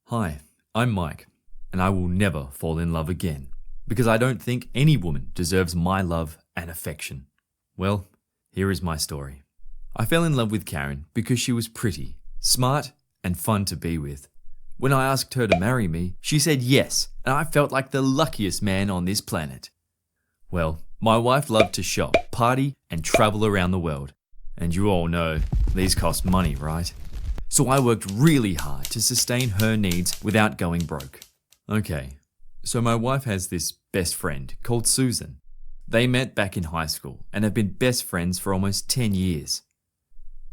Hi, I'm Mike, and I will never fall in love again because I don't think any woman deserves my love and affection. Well, here is my story. I fell in love with Karen because she was pretty, smart, and fun to be with. When I asked her to marry me, she said yes, and I felt like the luckiest man on this planet. Well, my wife loved to shop, party, and travel around the world. And you all know, these cost money, right? So I worked really hard to sustain her needs without going broke. Okay, so my wife has this best friend called Susan. They met back in high school and have been best friends for almost 10 years.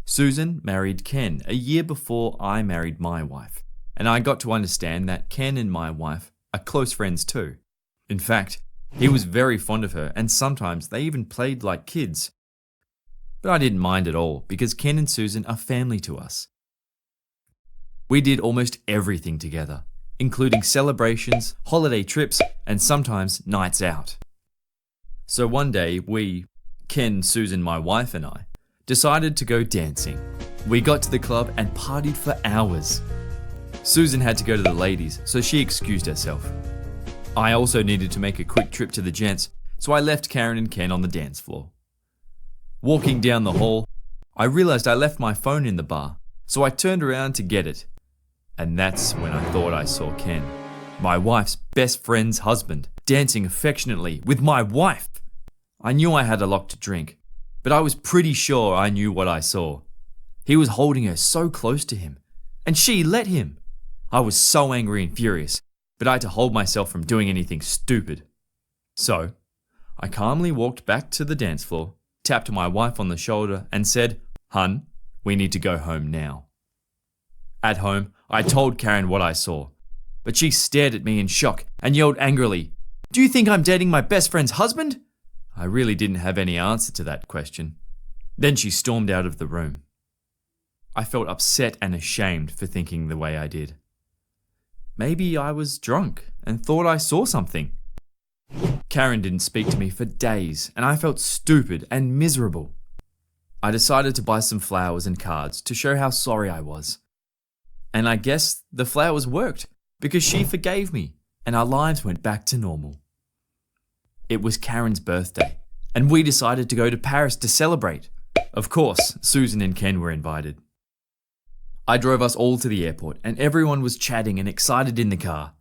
Susan married Ken a year before I married my wife, and I got to understand that Ken and my wife are close friends too. In fact, he was very fond of her and sometimes they even played like kids. But I didn't mind at all because Ken and Susan are family to us. We did almost everything together, including celebrations, holiday trips, and sometimes nights out. So one day we, Ken, Susan, my wife and I, decided to go dancing. We got to the club and partied for hours. Susan had to go to the ladies, so she excused herself. I also needed to make a quick trip to the gents, so I left Karen and Ken on the dance floor. Walking down the hall, I realized I left my phone in the bar, so I turned around to get it. And that's when I thought I saw Ken, my wife's best friend's husband, dancing affectionately with my wife. I knew I had a lot to drink, but I was pretty sure I knew what I saw. He was holding her so close to him, and she let him. I was so angry and furious, but I had to hold myself from doing anything stupid. So, I calmly walked back to the dance floor, tapped my wife on the shoulder, and said, "Hun, we need to go home now." At home, I told Karen what I saw, but she stared at me in shock and yelled angrily, "Do you think I'm dating my best friend's husband?" I really didn't have any answer to that question. Then she stormed out of the room. I felt upset and ashamed for thinking the way I did. Maybe I was drunk and thought I saw something. Karen didn't speak to me for days, and I felt stupid and miserable. I decided to buy some flowers and cards to show how sorry I was. And I guess the flowers worked because she forgave me and our lives went back to normal. It was Karen's birthday and we decided to go to Paris to celebrate. Of course, Susan and Ken were invited. I drove us all to the airport and everyone was chatting and excited in the car.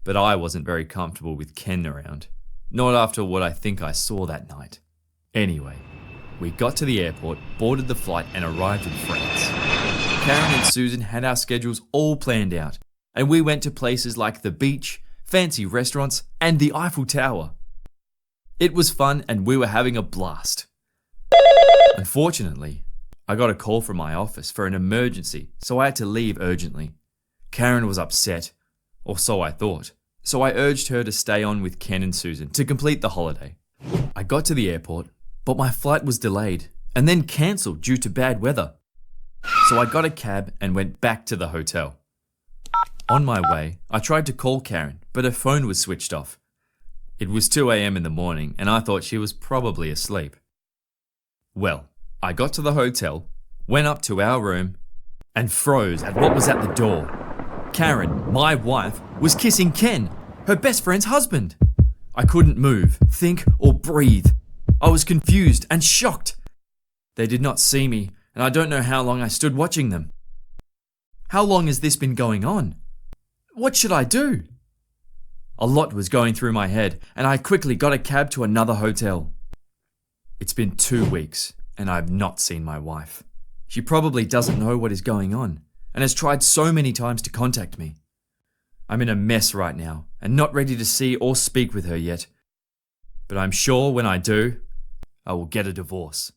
But I wasn't very comfortable with Ken around, not after what I think I saw that night. Anyway, we got to the airport, boarded the flight and arrived in France. Karen and Susan had our schedules all planned out, and we went to places like the beach, fancy restaurants, and the Eiffel Tower. It was fun and we were having a blast. Unfortunately, I got a call from my office for an emergency, so I had to leave urgently. Karen was upset, or so I thought, so I urged her to stay on with Ken and Susan to complete the holiday. I got to the airport, but my flight was delayed and then cancelled due to bad weather. So I got a cab and went back to the hotel. On my way, I tried to call Karen, but her phone was switched off. It was 2 a.m. in the morning and I thought she was probably asleep. Well, I got to the hotel, went up to our room, and froze at what was at the door. Karen, my wife, was kissing Ken, her best friend's husband. I couldn't move, think, or breathe. I was confused and shocked. They did not see me, and I don't know how long I stood watching them. How long has this been going on? What should I do? A lot was going through my head, and I quickly got a cab to another hotel. It's been 2 weeks, and I've not seen my wife. She probably doesn't know what is going on, and has tried so many times to contact me. I'm in a mess right now, and not ready to see or speak with her yet. But I'm sure when I do, I will get a divorce.